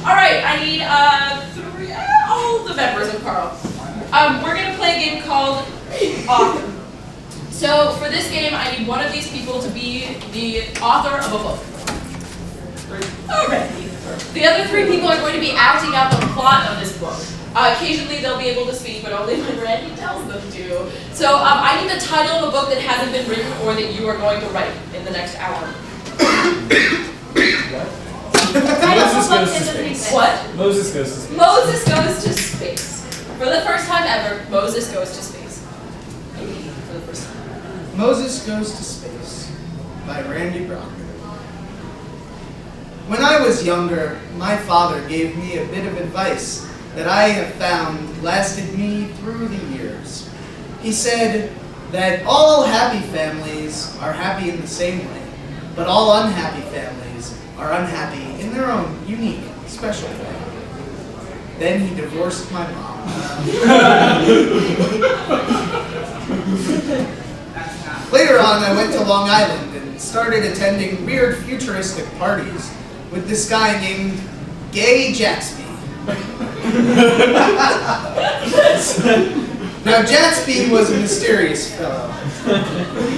Alright, I need all the members of KARL. We're going to play a game called Author. So for this game, I need one of these people to be the author of a book. Alright. The other three people are going to be acting out the plot of this book. Occasionally they'll be able to speak, but only when Randy tells them to. So I need the title of a book that hasn't been written or that you are going to write in the next hour. Moses goes to space. What? Moses goes to space. Moses goes to space. For the first time ever, Moses goes to space. Maybe for the first time. Moses Goes to Space by Randy Brachman. When I was younger, my father gave me a bit of advice that I have found lasted me through the years. He said that all happy families are happy in the same way, but all unhappy families are unhappy in their own unique, special way. Then he divorced my mom. Later on, I went to Long Island and started attending weird futuristic parties with this guy named Gay Jaxby. Now, Jaxby was a mysterious fellow,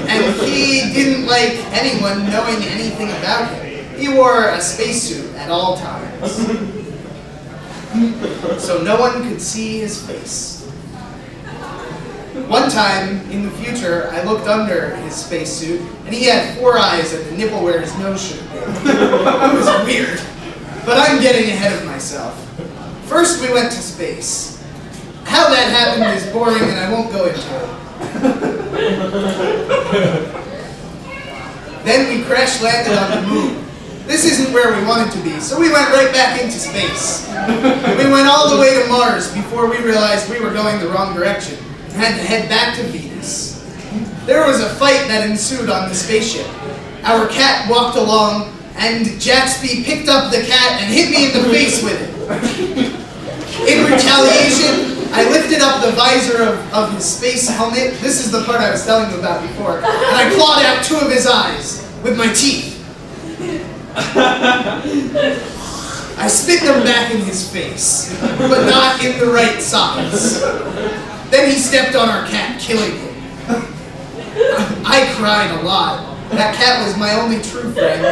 and he didn't like anyone knowing anything about him. He wore a spacesuit at all times, so no one could see his face. One time, in the future, I looked under his spacesuit, and he had 4 eyes and a nipple where his nose should have been. It was weird, but I'm getting ahead of myself. First, we went to space. How that happened is boring, and I won't go into it. Then we crash-landed on the moon. This isn't where we wanted to be, so we went right back into space. We went all the way to Mars before we realized we were going the wrong direction and had to head back to Venus. There was a fight that ensued on the spaceship. Our cat walked along, and Jaxby picked up the cat and hit me in the face with it. In retaliation, I lifted up the visor of his space helmet. This is the part I was telling you about before. And I clawed out 2 of his eyes with my teeth. I spit them back in his face, but not in the right sockets. Then he stepped on our cat, killing him. I cried a lot. That cat was my only true friend.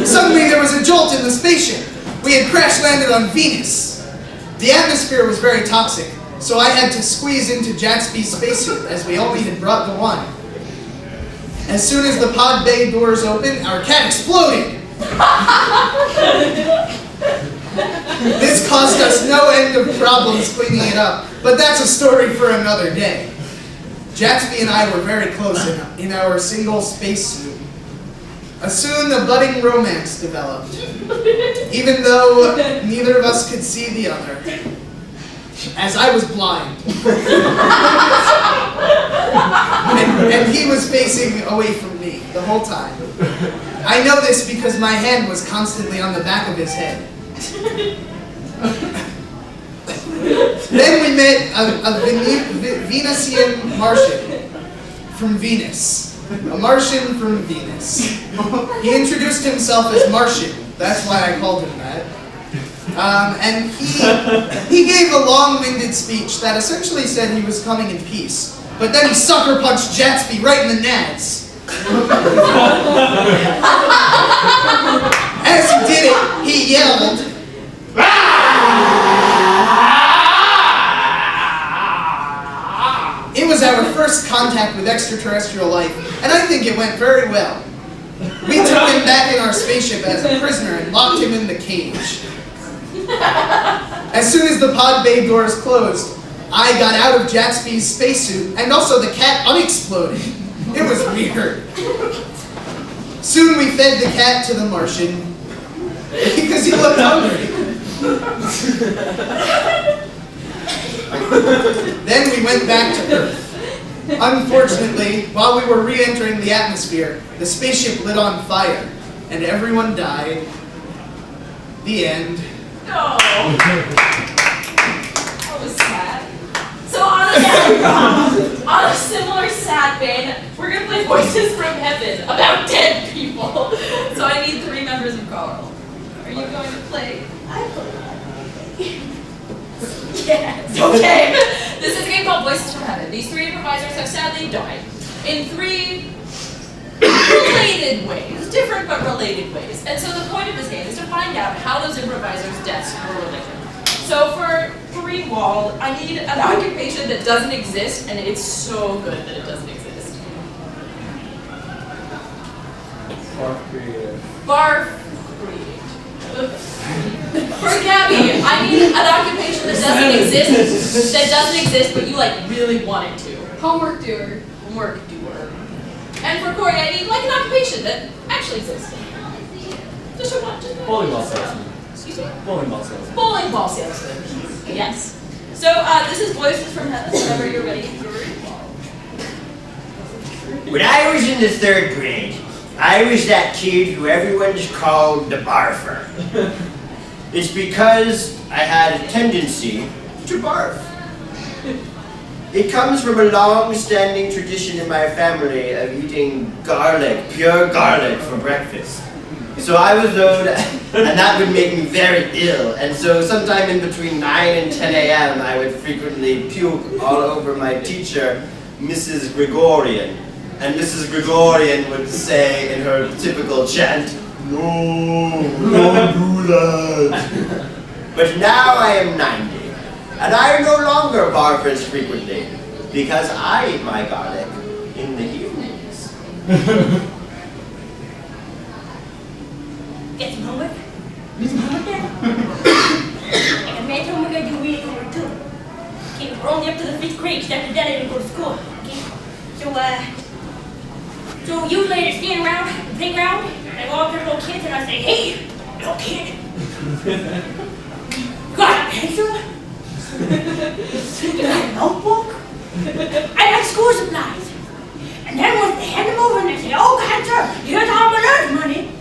Suddenly there was a jolt in the spaceship. We had crash-landed on Venus. The atmosphere was very toxic, so I had to squeeze into Jaxby's spacesuit, as we only had brought the one. As soon as the pod bay doors opened, our cat exploded. This caused us no end of problems cleaning it up, but that's a story for another day. Jaxby and I were very close in our single spacesuit. Soon a budding romance developed, even though neither of us could see the other, as I was blind. and he was facing away from me the whole time. I know this because my hand was constantly on the back of his head. Then we met a Venusian Martian from Venus. A Martian from Venus. He introduced himself as Martian. That's why I called him that. And he gave a long-winded speech that essentially said he was coming in peace. But then he sucker punched Jaxby right in the nads. As he did it, he yelled, It was our first contact with extraterrestrial life, and I think it went very well. We took him back in our spaceship as a prisoner and locked him in the cage. As soon as the pod bay doors closed, I got out of Jaxby's spacesuit, and also the cat unexploded. It was weird. Soon we fed the cat to the Martian, because he looked hungry. Then we went back to Earth. Unfortunately, while we were re-entering the atmosphere, the spaceship lit on fire, and everyone died. The end. No. That was sad. So on a similar sad vein, we're going to play Voices from Heaven about dead people. So I need 3 members of KARL. Are you going to play? Yes, okay. This is a game called Voices from Heaven. These three improvisers have sadly died in three related ways, different but related ways. And so the point of this game is to find out how those improvisers' deaths were related. So for Greenwald, I need an occupation that doesn't exist, and it's so good that it doesn't exist. Barf creative. Barf creative. For Gabbie, I need an occupation that doesn't exist, but you like really want it to. Homework doer. Homework doer. And for Cory, I need like an occupation that actually exists. Just a one. Bowling ball salesman. Excuse me? Bowling ball salesman. Bowling ball salesman. Yes. So this is Voices from Heaven. Whenever you're ready for When I was in the 3rd grade, I was that kid who everyone just called the barfer. It's because I had a tendency to barf. It comes from a long-standing tradition in my family of eating garlic, pure garlic, for breakfast. So I was known, and that would make me very ill. And so sometime in between 9 and 10 a.m., I would frequently puke all over my teacher, Mrs. Gregorian. And Mrs. Gregorian would say in her typical chant, "No, don't do that." But now I am 90, and I no longer barf as frequently, because I eat my garlic in the evenings. Get some homework? Get some homework there? And man told me we're gonna do reading homework too. Okay, we're only up to the 5th grade, because after that I didn't go to school. Okay? So you ladies stand around the playground, and I go up to the little kids and I say, "Hey, little kid, got a pencil? You got a notebook? I got school supplies." And then once they hand them over and they say, "Oh, God, sir, here's all my lunch money.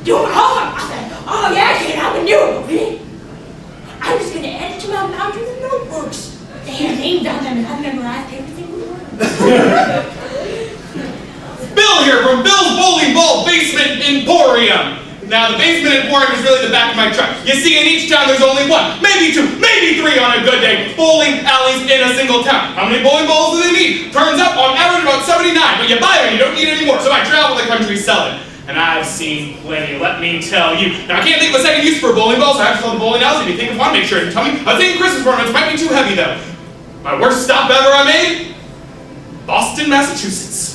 Do my homework." I said, "Oh, yeah, kid, I'm gonna do it, okay? I'm just gonna add it to my mountains of notebooks. They have names on them and I memorized every single one." Bill here from Bill's Bowling Ball Basement Emporium. Now, the Basement Emporium is really the back of my truck. You see, in each town there's only one, maybe two, maybe three on a good day, bowling alleys in a single town. How many bowling balls do they need? Turns out, on average, about 79, but you buy them, you don't need any more, so I travel the country selling. And I've seen plenty, let me tell you. Now, I can't think of a second use for a bowling ball, so I have to tell the bowling alleys. If you think of one, make sure you tell me. I think Christmas ornaments might be too heavy, though. My worst stop ever I made? Boston, Massachusetts.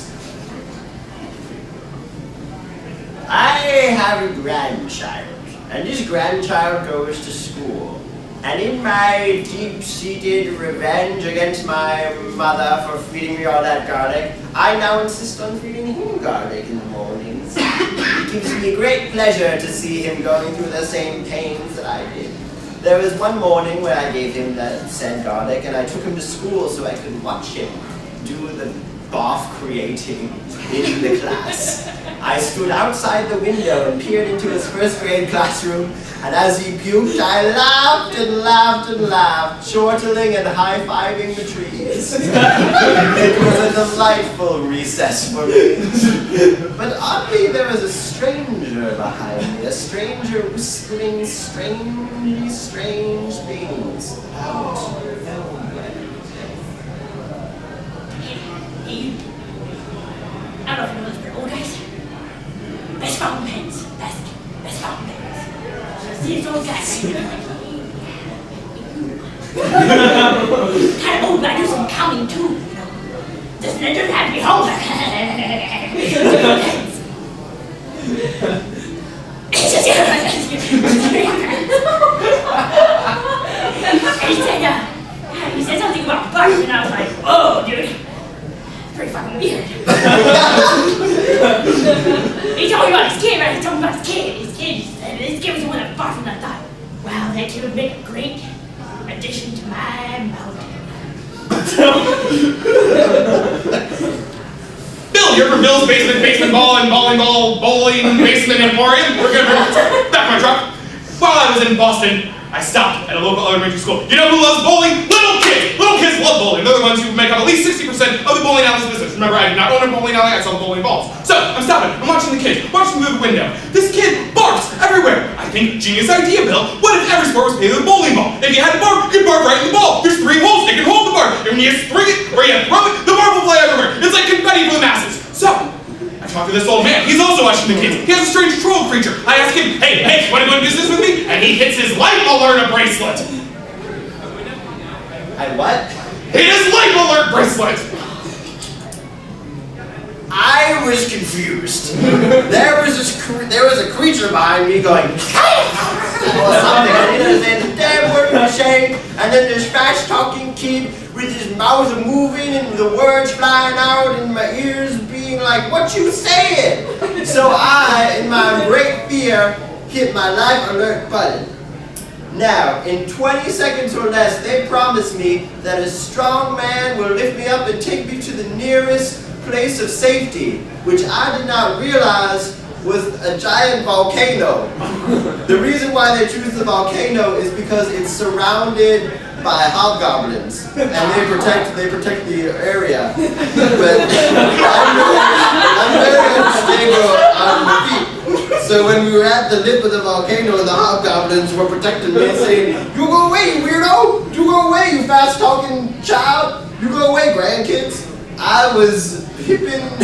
I have a grandchild, and this grandchild goes to school. And in my deep-seated revenge against my mother for feeding me all that garlic, I now insist on feeding him garlic in the mornings. It gives me great pleasure to see him going through the same pains that I did. There was one morning where I gave him that said garlic, and I took him to school so I could watch him do the barf creating in the class. I stood outside the window and peered into his 1st grade classroom, and as he puked, I laughed and laughed and laughed, chortling and high-fiving the trees. It was a delightful recess for me. But oddly, there was a stranger behind me, a stranger whispering strangely strange things out nowhere. Hey, I don't know if you know this, but old guys, best fountain pens, best fountain pens. See these old guys, kind of old, but I do some counting too, you know. Doesn't have to be home. He said something about bugs, and I was like, "Oh, dude. Pretty fucking weird." He told me about his kid, right? He told me about his kid. His kid was the one that barfed, and I thought, wow, that kid would make a great addition to my mountain. Bill here from Bill's Basement Bowling Basement Emporium. We're gonna back my truck. While I was in Boston, I stopped at a local elementary school. You know who loves bowling? Little kids! Little kids kids love bowling. They're the ones who make up at least 60% of the bowling alley's business. Remember, I did not own a bowling alley, I sell the bowling balls. So, I'm stopping, I'm watching the kids, watching through the window. This kid barks everywhere. I think, genius idea, Bill. What if every sport was paid with a bowling ball? If you had to bark, you'd bark right in the ball. There's 3 holes, you can hold the bark. And when you string it, or you throw it, the bark will fly everywhere. It's like confetti for the masses. So, I talked to this old man. He's also watching the kids. He has a strange troll creature. I ask him, hey, want to go do business with me? And he hits his life alert bracelet. And what? Hit his life alert bracelet. I was confused. There was a creature behind me going, or something. I didn't understand the damn word he was saying. And then this fast-talking kid with his mouth moving and the words flying out and my ears being like, what you saying? So I, in my great fear, hit my life alert button. Now, in 20 seconds or less, they promised me that a strong man will lift me up and take me to the nearest place of safety, which I did not realize was a giant volcano. The reason why they choose the volcano is because it's surrounded by hobgoblins, and they protect the area. But I'm very unstable on my feet. So when we were at the lip of the volcano, the hobgoblins were protecting me and saying, "You go away, you weirdo! You go away, you fast-talking child! You go away, grandkids!" I was hipping up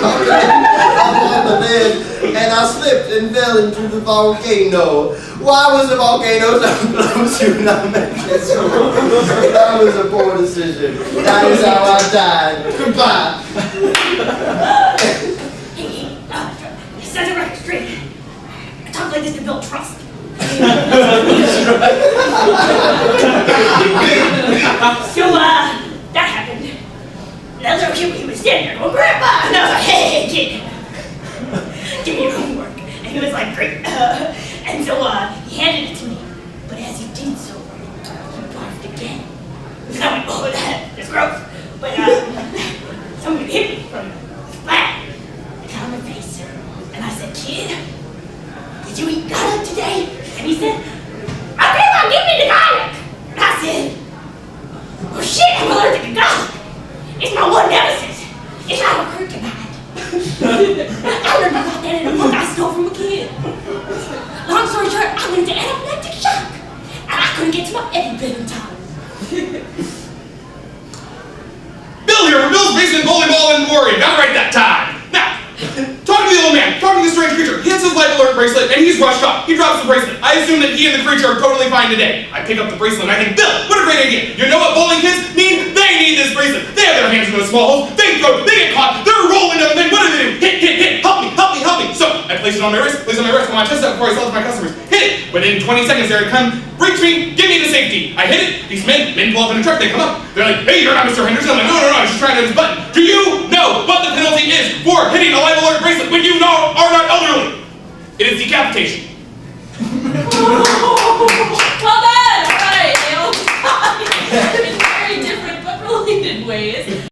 on the lid, and I slipped and fell into the volcano. Why was the volcano so close to not making it so? That was a poor decision. That is how I died. Goodbye. Hey, set the record straight. I talk like this to build trust. So, that happened. That little kid, he was standing there going, Grandpa! And I was like, hey, kid, give me your homework. And he was like, great. And so he handed it to me. But as he did so, he barfed again. And I went, oh, that's gross. But somebody hit me from the flat and got on my face. And I said, kid, did you eat garlic today? And he said, my grandma gave me the garlic. And I said, oh shit, I'm allergic to garlic. It's my one nemesis. It's our kryptonite. I learned about that in a book I stole from a kid. Long story short, I went into anaphylactic shock, and I couldn't get to my EpiPen in time. Bill here from Bill's Basement Bowling Ball and Cory. Got it right that time. Now, talk to the old man. Talk to the strange creature. He hits his life alert bracelet, and he's rushed off. He drops the bracelet. I assume that he and the creature are totally fine today. I pick up the bracelet, and I think, Bill, what a great idea. You know what bowling kids need? They need this bracelet. They have their hands in those small holes. They throw, they get caught. They're rolling down the thing. What do they do? Hit. Help me. So I place it on my wrist, put my chest out before I sell it to my customers. Hit it. Within 20 seconds, they're gonna come, reach me, give me the safety. I hit it. These men pull up in a truck. They come up. They're like, hey, you're not Mr. Henderson. I'm like, no, I was just trying to hit this button. Do you know what the penalty is for hitting a life alert bracelet when you are not elderly? It is decapitation.